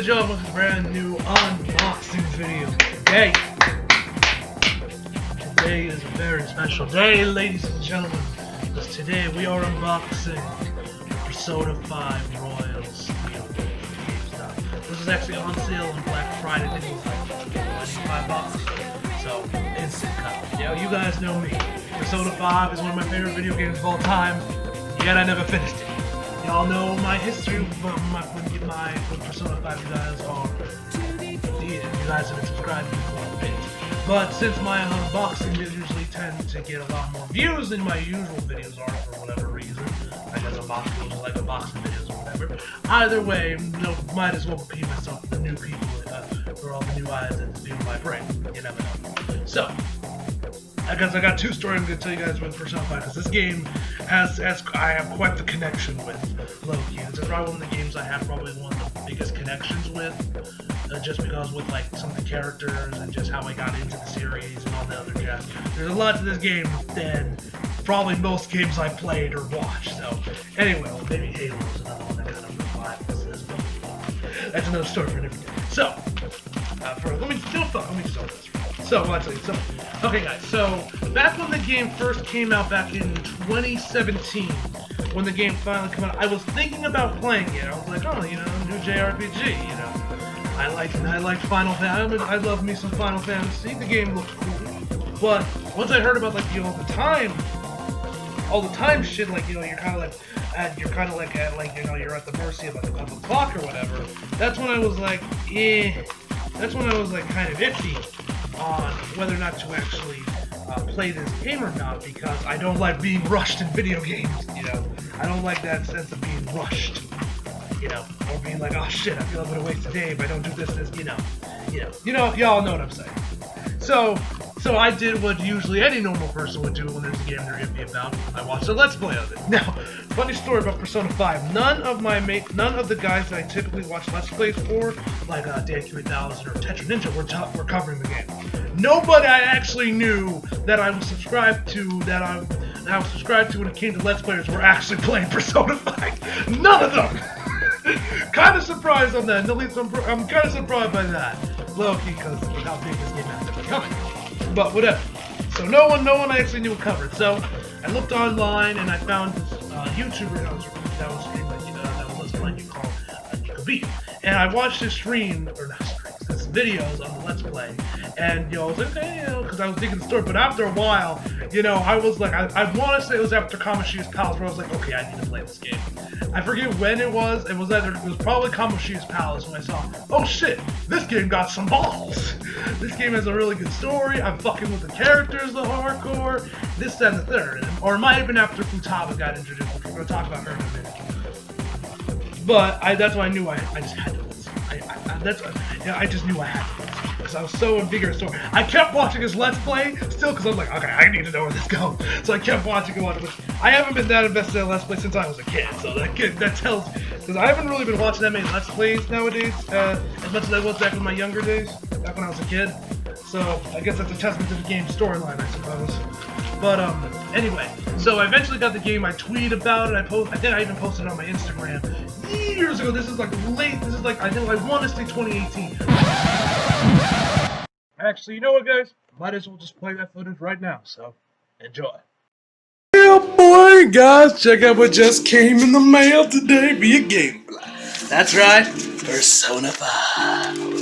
gentlemen, with a brand new unboxing video. Today is a very special day, ladies and gentlemen, because today we are unboxing Persona 5 Royal Steelbook. This is actually on sale on Black Friday. I think it was like $25. So, instant cut. You guys know me. Persona 5 is one of my favorite video games of all time, yet I never finished it. Y'all know my history with Persona 5. You guys are, you guys have been subscribed to me for a bit. But since my unboxing videos usually tend to get a lot more views than my usual videos are for whatever reason, I guess unboxing like unboxing videos or whatever. Either way, might as well repeat myself for the new people, for all the new eyes that do my brain. You never know. So, I guess I got two stories I'm going to tell you guys with Persona 5, because this game I have quite the connection with low-key. It's probably one of the games I have probably one of the biggest connections with, just because with like some of the characters and just how I got into the series and all the other jazz. There's a lot to this game than probably most games I played or watched. So anyway, well, maybe Halo's another one that kind of revived this, but that's another story for a different day. So, let me just open this. So, I'll tell you. So, okay guys, so back when the game first came out back in 2017, when the game finally came out, I was thinking about playing it. I was like, oh, new JRPG, I liked Final Fantasy. I love me some Final Fantasy. The game looks cool. But once I heard about like all the time shit, like you're kind of like you're at the mercy of the clock or whatever. That's when I was like, That's when I was like kind of iffy on whether or not to actually play this game or not, because I don't like being rushed in video games. I don't like that sense of being rushed. Or being like, oh shit, I feel I'm gonna waste a day if I don't do this, y'all know what I'm saying. So I did what usually any normal person would do when there's a game they're iffy about. I watched a Let's Play of it. Now, funny story about Persona 5. None of the guys that I typically watch Let's Plays for, like Dan Q8000 or Tetra Ninja, were covering the game. Nobody I actually knew that I was subscribed to, when it came to Let's Players, were actually playing Persona 5. None of them! Kind of surprised on that. At least I'm kind of surprised by that. Low-key, because of how big this game has become. But whatever. So no one I actually knew covered. So I looked online and I found this YouTuber that was Let's Play called Nico. And I watched his his videos on the Let's Play. And I was like, okay, because I was digging the story. But after a while, I was like, I want to say it was after Kamoshi's Palace, where I was like, okay, I need to play this game. I forget when it was. It was probably Kamoshi's Palace when I saw, oh shit, this game got some balls. This game has a really good story. I'm fucking with the characters, the hardcore, this, that, and the third. Or it might have been after Futaba got introduced, which we're going to talk about her in a minute. But that's why I knew I just had to listen. I just knew I had to listen, because I was so invigorated. So I kept watching his Let's Play still, because I was like, okay, I need to know where this goes. So I kept watching. I haven't been that invested in Let's Play since I was a kid, so that tells, because I haven't really been watching that many Let's Plays nowadays, as much as I was back in my younger days, back when I was a kid. So I guess that's a testament to the game's storyline, I suppose. But anyway, so I eventually got the game. I tweeted about it. I think I even posted it on my Instagram years ago. This is like I want to say 2018. Actually, you know what, guys? Might as well just play that footage right now. So enjoy. Yeah, boy, guys, check out what just came in the mail today via Gameplay. That's right, Persona 5.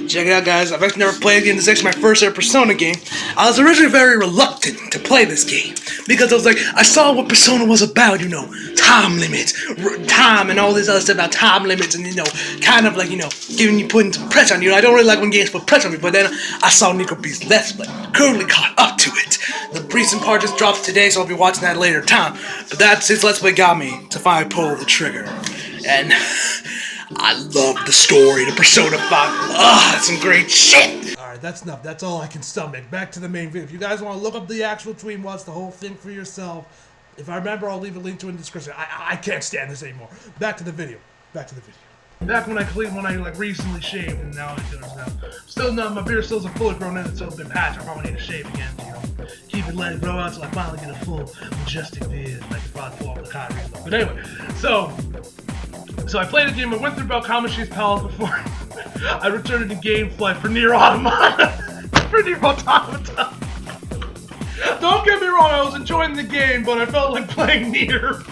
Check it out, guys. I've actually never played a game. This is actually my first ever Persona game. I was originally very reluctant to play this game, because I was like, I saw what Persona was about, time limits, time and all this other stuff about time limits, and kind of like, putting some pressure on you. I don't really like when games put pressure on me, but then I saw Nico B's Let's Play. Currently caught up to it. The recent part just dropped today, so I'll be watching that later time. But that's his Let's Play got me to finally pull the trigger. And I love the story, the Persona 5. That's some great shit! Alright, that's enough. That's all I can stomach. Back to the main video. If you guys want to look up the actual tweet and watch the whole thing for yourself, if I remember, I'll leave a link to it in the description. I can't stand this anymore. Back to the video. Back when I recently shaved, and now my beard still isn't fully grown in, it's still been patched. I probably need to shave again, let it grow out until I finally get a full majestic beard. I can probably pull off the Kyrie look. But anyway, So I played a game, I went through about Kamashi's Palace before I returned to game flight for Nier Automata. for Nier Automata. Don't get me wrong, I was enjoying the game, but I felt like playing Nier.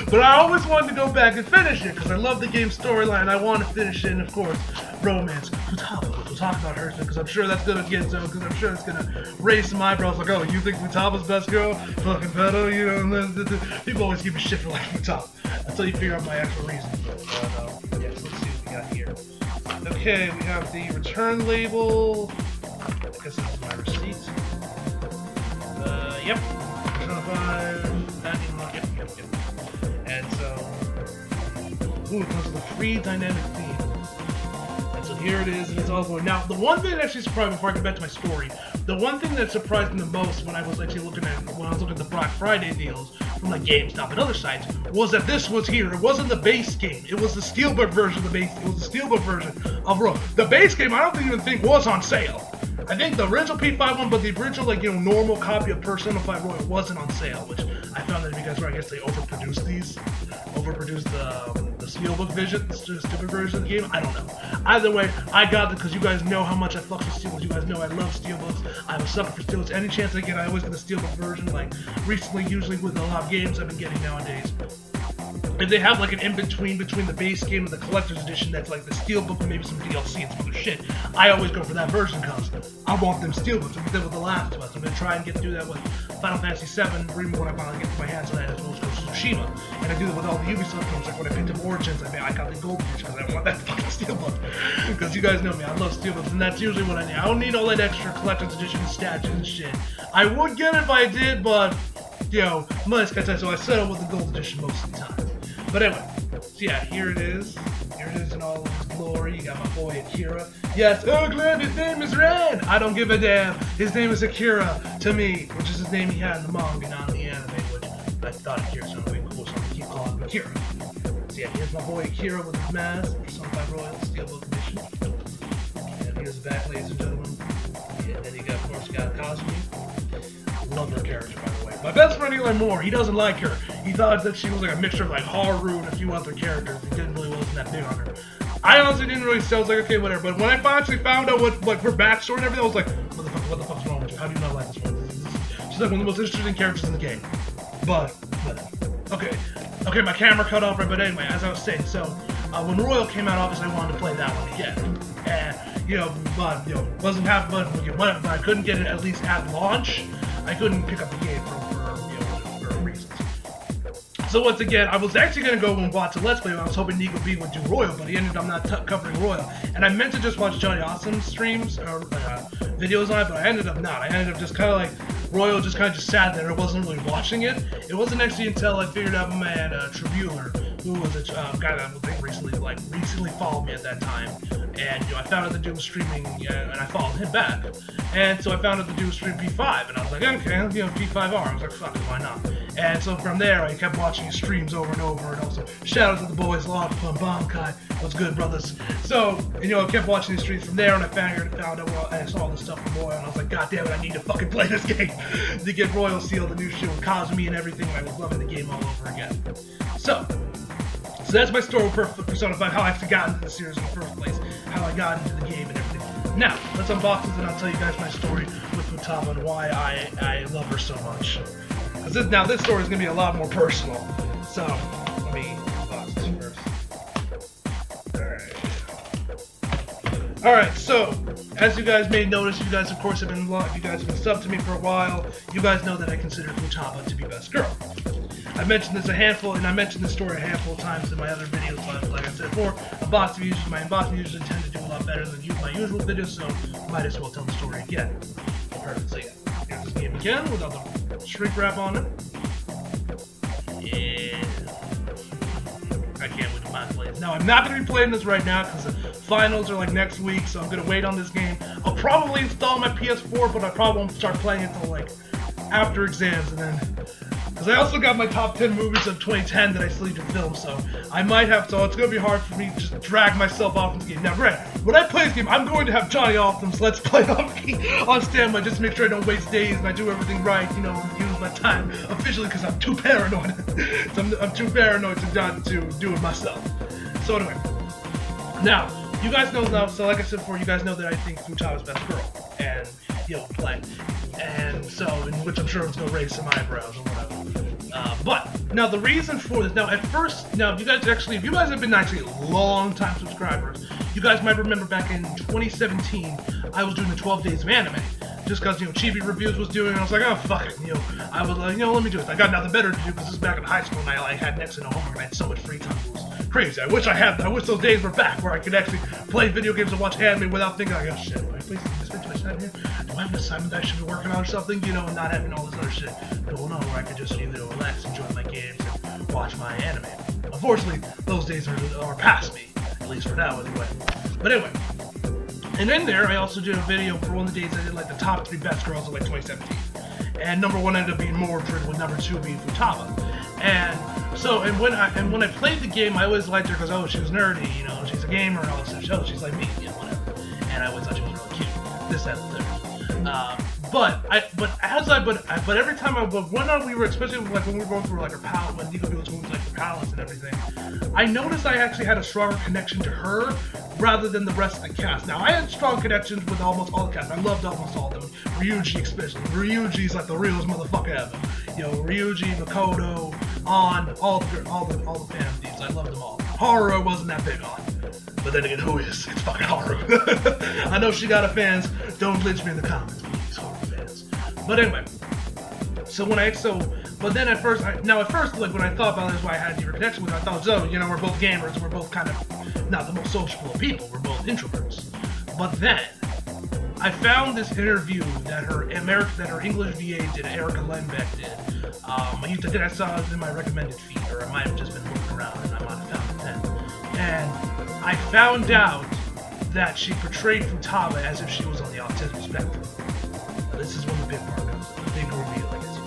But I always wanted to go back and finish it, because I love the game's storyline, I want to finish it, and of course, romance. Futaba, we'll talk about her, because I'm sure that's going to get so, because I'm sure it's going to raise some eyebrows, like, oh, you think Futaba's best girl? Fucking pedo, you know, and people always give me shit for liking Futaba, until you figure out my actual reason. But, yeah, so let's see what we got here. Okay, we have the return label. I guess this is my receipt. Yep. Yep. And so, ooh, it comes with a free dynamic theme. And so here it is, and it's all going. Now, the one thing that actually surprised me, before I get back to my story, the one thing that surprised me the most when I was actually looking at the Black Friday deals from like GameStop and other sites was that this was here. It wasn't the base game. It was the Steelbook version of the base. It was the Steelbook version of Royal. The base game, I don't even think was on sale. I think the original P5 one, but the original, like, you know, normal copy of Persona 5 Royal wasn't on sale, which I found that because I guess they overproduced the Steelbook version, the stupid version of the game. I don't know. Either way, I got it because you guys know how much I fuck with Steelbooks. You guys know I love Steelbooks. I'm a sucker for Steelbooks. Any chance I get, I always get the Steelbook version. Like recently, usually with a lot of games I've been getting nowadays. If they have like an in-between between the base game and the collector's edition that's like the Steelbook and maybe some DLC and some other shit, I always go for that version because I want them Steelbooks. I did that with The Last of Us. I'm going to try and get through that with Final Fantasy VII, even when I finally get my hands on that, as well as Tsushima. And I do that with all the Ubisoft games, like when I picked up Origins, I got the gold edition because I want that fucking Steelbook. Because you guys know me, I love Steelbooks, and that's usually what I need. I don't need all that extra collector's edition statues and shit. I would get it if I did, but, you know, so I settle with the gold edition most of the time. But anyway, so yeah, here it is. Here it is in all of its glory. You got my boy Akira. Yes, oh Glenn, his name is Ren! I don't give a damn. His name is Akira to me, which is his name he had in the manga, not in the anime, which I thought Akira sounded way cool, so I'm gonna keep calling him Akira. So yeah, here's my boy Akira with his mask, Persona 5 Royal Steelbook edition. And here's the back, ladies and gentlemen. Yeah, and then you got, of course, got Cosme. Love her character, by the way. My best friend Eli Moore, he doesn't like her. He thought that she was like a mixture of like Haru and a few other characters. He didn't really wasn't that big on her. I honestly didn't really say. I was like, okay, whatever. But when I actually found out what like her backstory and everything, I was like, what the fuck's wrong with you? How do you not like this one? She's like one of the most interesting characters in the game. But okay, my camera cut off right. But anyway, as I was saying, so when Royal came out, obviously I wanted to play that one again. And wasn't happening. But I couldn't get it at least at launch. I couldn't pick up the game for reasons. So once again, I was actually going to go and watch a Let's Play. I was hoping Nico B would do Royal, but he ended up not covering Royal. And I meant to just watch Johnny Awesome's streams, or videos on it, but I ended up not. I ended up just kind of like, Royal just kind of sat there. I wasn't really watching it. It wasn't actually until I figured out my man, Tribular, who was a guy that I think recently followed me at that time. And I found out the dude was streaming, and I followed him back. And so I found out the dude was streaming P5, and I was like, okay, P5R. I was like, fuck it, why not? And so from there, I kept watching his streams over and over, and also shout out to the boys, Log, Pum, Bomb, Kai, what's good, brothers? So, I kept watching these streams from there, and I found out, and I saw all this stuff from Royal, and I was like, god damn it, I need to fucking play this game to get Royal Seal, the new shit with Cosme and everything, and I was loving the game all over again. So that's my story with Persona 5, how I actually got into the series in the first place, how I got into the game and everything. Now, let's unbox this and I'll tell you guys my story with Futaba and why I love her so much. Because this story is going to be a lot more personal. So, let me unbox this first. Alright, so, as you guys may notice, you guys of course have been subbed to me for a while, you guys know that I consider Futaba to be best girl. I mentioned this I mentioned this story a handful of times in my other videos, but like I said before, my unboxing usually tend to do a lot better than my usual videos, so might as well tell the story again. Perfect, so yeah, here's this game again without the shrink wrap on it. Yeah. I can't wait to mind play it. Now, I'm not going to be playing this right now because the finals are like next week, so I'm going to wait on this game. I'll probably install my PS4, but I probably won't start playing it until like after exams, and then because I also got my top 10 movies of 2010 that I still need to film, so I might have to, it's going to be hard for me to just drag myself off from the game. Now, Red, when I play this game, I'm going to have Johnny Awesome's Let's Play on standby just to make sure I don't waste days and I do everything right, use my time officially because I'm too paranoid. So I'm too paranoid to do it myself. So anyway, now you guys know now. So like I said before, you guys know that I think Futaba's best girl, and play, and so in which I'm sure it's gonna raise some eyebrows or whatever. But now the reason for this, now at first, now if you guys have been actually long time subscribers, you guys might remember back in 2017, I was doing the 12 days of anime. Just because, Chibi Reviews was doing it, I was like, oh, fuck it, I was like, let me do it. I got nothing better to do because this is back in high school and I had next to no homework and I had so much free time. It was crazy. I wish those days were back where I could actually play video games and watch anime without thinking, like, oh, shit, do I play this time here? Do I have an assignment that I should be working on or something, and not having all this other shit going on where I could just, relax, enjoy my games, and watch my anime. Unfortunately, those days are past me, at least for now, anyway. But anyway. And in there, I also did a video for one of the days I did like the top 3 best girls of like 2017. And number 1 ended up being Mordred, with number 2 being Futaba. And so, when I played the game, I always liked her because, oh, she was nerdy, she's a gamer and all this stuff. Oh, she's like me, whatever. And I always thought she was really cute. This, that, and the third. But every time when we were, especially like when we were going through like her palette, when Nico was going through like her palettes and everything, I noticed I actually had a stronger connection to her rather than the rest of the cast. Now I had strong connections with almost all the cast. I loved almost all of them. Ryuji especially. Ryuji's like the realest motherfucker ever. Ryuji, Makoto, On, all the fan thieves. I loved them all. Haru I wasn't that big on. But then again, who is? It's fucking Haru. I know she got a fans. Don't lynch me in the comments, please, Haru fans. But anyway, but then at first, like when I thought about this, why I had a deeper connection with her, I thought, we're both gamers, and we're both kind of not the most sociable people. We're both introverts. But then I found this interview that her English VA did, Erica Lenbeck did. I saw it in my recommended feed, or I might have just been looking around and I might have found it then. And I found out that she portrayed Futaba as if she was on the autism spectrum. Now, this is when the big part comes in, the big reveal, I guess you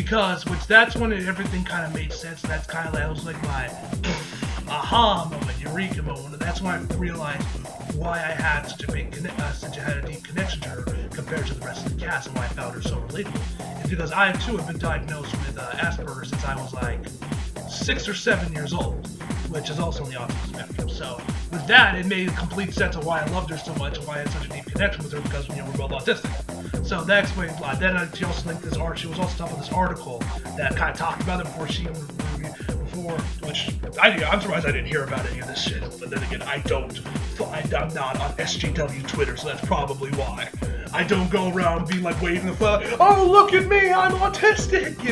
could say. That's when everything kind of made sense. That's kind of like, it was like my aha moment, eureka moment. That's when I realized why I had such a deep connection to her compared to the rest of the cast, and why I found her so relatable. It's because I too have been diagnosed with Asperger's since I was like 6 or 7 years old, which is also on the autism spectrum. So with that, it made complete sense of why I loved her so much and why I had such a deep connection with her, because we're both autistic. So that explains a lot. Then she also linked this art. She was also talking about this article that kind of talked about it which I'm surprised I didn't hear about any of this shit. But then again, I'm not on SGW Twitter, so that's probably why. I don't go around being like waving the flag, oh look at me, I'm autistic,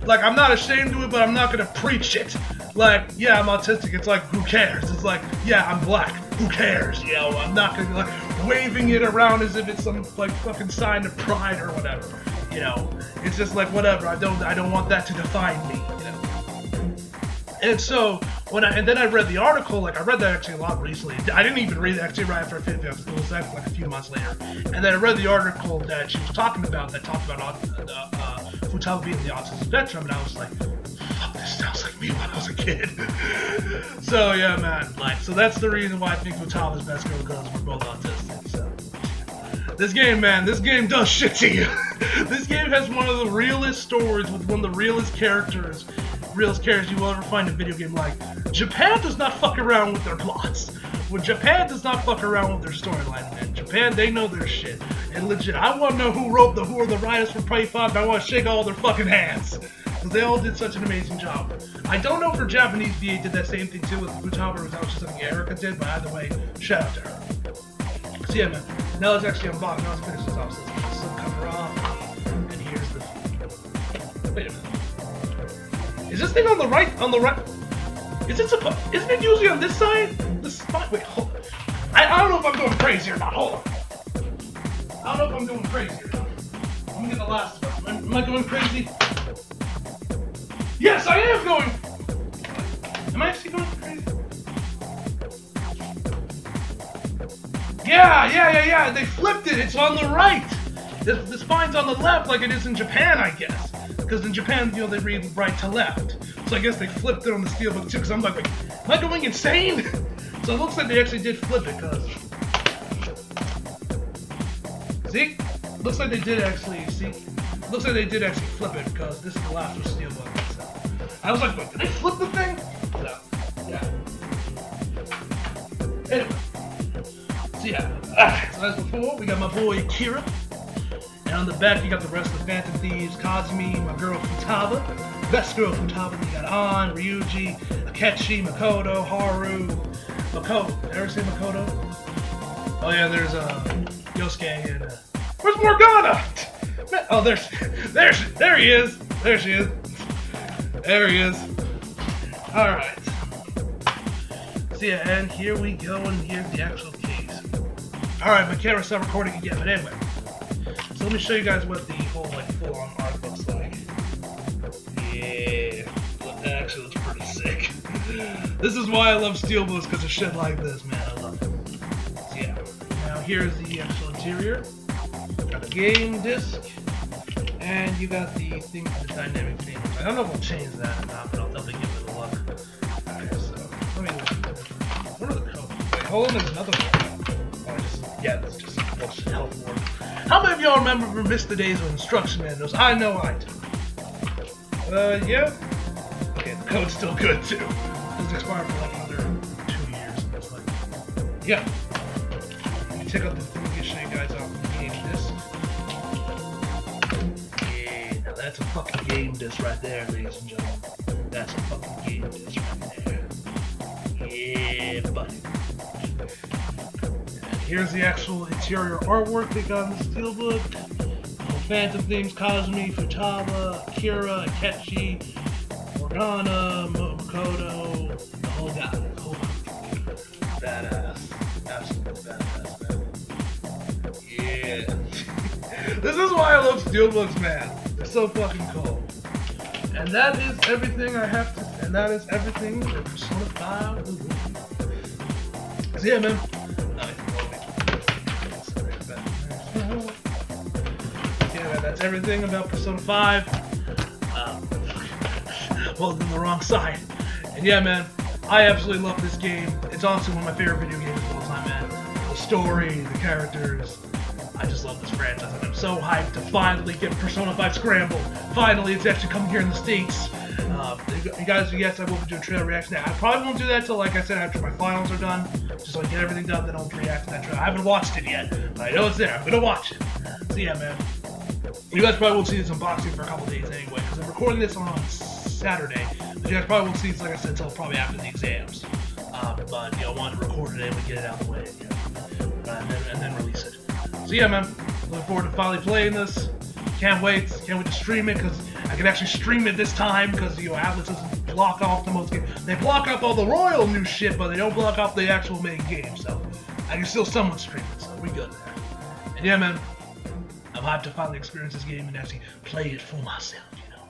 Like, I'm not ashamed of it, but I'm not gonna preach it. Like, yeah, I'm autistic, it's like, who cares? It's like, yeah, I'm black, who cares? I'm not gonna be like waving it around as if it's some like fucking sign of pride or whatever. It's just like whatever. I don't want that to define me. And so then I read the article. Like I read that actually a lot recently. I didn't even read it actually right after I finished it. It was like a few months later. And then I read the article that she was talking about Futaba being the autism spectrum, and I was like, fuck, this sounds like me when I was a kid. So yeah, man. So that's the reason why I think Futaba's best girl, because we're both autistic. So this game does shit to you. This game has one of the realest stories with one of the realest characters you will ever find in a video game. Like, Japan does not fuck around with their plots. Japan does not fuck around with their storyline, man. Japan, they know their shit. And legit, I want to know who are the writers for Prey 5, and I want to shake all their fucking hands. Because they all did such an amazing job. I don't know if her Japanese VA did that same thing too with Futaba, or was that just something Erica did, but either way, shout out to her. So yeah, man. Now let's actually unbox. Now let's finish this off. So let's put the cover off. And here's the... Wait a minute. Is this thing on the right? Isn't it usually on this side? This spot? Wait, hold on. I don't know if I'm going crazy or not. Hold on. I don't know if I'm going crazy or not. I'm gonna get the last one. Am I going crazy? Yes, I am going. Am I actually going crazy? Yeah. They flipped it. It's on the right. The spine's on the left, like it is in Japan, I guess. Because in Japan, they read right to left. So I guess they flipped it on the Steelbook too, because I'm like, am I going insane? So it looks like they actually did flip it, because... See? Looks like they did actually, see? Looks like they did actually flip it because this is the last of Steelbook. So. I was like, wait, did they flip the thing? So, yeah. Anyway. So yeah. So as before, we got my boy Kira. And on the back, you got the rest of the Phantom Thieves, Kazumi, my girl Futaba, best girl Futaba. You got An, Ryuji, Akechi, Makoto, Haru, Makoto. Did I ever say Makoto? Oh yeah, there's Yosuke and where's Morgana? Oh, there he is. There she is. There he is. All right. So yeah, and here we go, and here's the actual case. All right, my camera's not recording again, but anyway. So let me show you guys what the whole full-on art looks like. Yeah, that actually looks pretty sick. This is why I love Steelbooks, because of shit like this, man. I love it. So yeah, now here's the actual interior. Got the game disc, and you got the thing for the dynamic theme. I don't know if I'll change that or not, but I'll definitely give it a look. Okay, so let me look. What are the codes? Wait, hold on, there's another one. Oh, this just looks helpful. How many of y'all remember missed the days of instruction manuals? I know I do. Yeah. Okay, the code's still good too. It's expired for like another 2 years. It's like, yeah. Let me check out the thing to show you guys off the game disc. Yeah, now that's a fucking game disc right there, ladies and gentlemen. That's a fucking game disc right there. Yeah, buddy. Here's the actual interior artwork they got in the Steelbook. Phantom Thieves, Kazumi, Futaba, Akira, Akechi, Morgana, Makoto, the whole guy. Badass. Absolutely badass, man. Yeah. This is why I love Steelbooks, man. They're so fucking cool. And that is everything I have to, and that is everything for Persona 5. So yeah, man. That's everything about Persona 5. Well, in the wrong side. And yeah, man, I absolutely love this game. It's honestly one of my favorite video games of all time, man. The story, the characters. I just love this franchise, and I'm so hyped to finally get Persona 5 Scramble. Finally, it's actually coming here in the States. You guys, yes, I will be doing trailer reaction. I probably won't do that till, like I said, after my finals are done. Just so I get everything done, then I'll react to that trailer. I haven't watched it yet, but I know it's there. I'm gonna watch it. So yeah, man. You guys probably won't see this unboxing for a couple days anyway, because I'm recording this on Saturday. But you guys probably won't see this, like I said, until probably after the exams. But, you know, I wanted to record it and get it out of the way, you know, and then release it. So yeah, man, looking forward to finally playing this. Can't wait to stream it, because I can actually stream it this time, because, you know, Atlas doesn't block off the most game. They block off all the royal new shit, but they don't block off the actual main game, so I can still somewhat stream it, so we good there. And yeah, man, I'm hyped to finally experience this game and actually play it for myself, you know.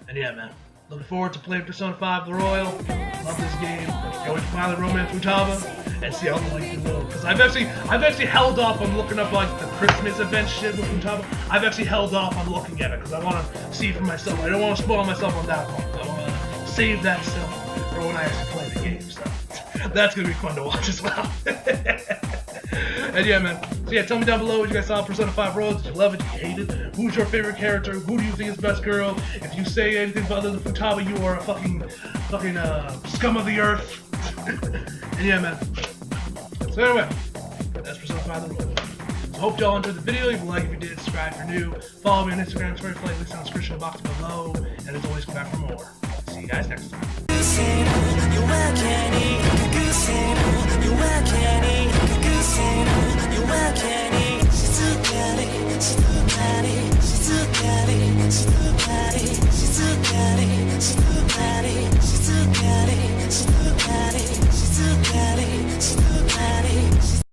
And yeah, man, looking forward to playing Persona 5 The Royal. Love this game. Can't wait to finally romance Futaba and see how the little. Because I've actually held off on looking up like the Christmas event shit with Futaba. I've actually held off on looking at it because I want to see for myself. I don't want to spoil myself on that part. I want to save that stuff for when I actually play the game. So that's gonna be fun to watch as well. And yeah, man. So yeah, tell me down below what you guys saw of Persona 5 Royal. Did you love it? Did you hate it? Who's your favorite character? Who do you think is the best girl? If you say anything other than Futaba, you are a fucking scum of the earth. And yeah, man. So anyway, that's Persona 5 The Royal. So hope y'all enjoyed the video. Leave a like if you did. Subscribe if you're new. Follow me on Instagram, Twitter, links down in the description box below. And as always, come back for more. See you guys next time.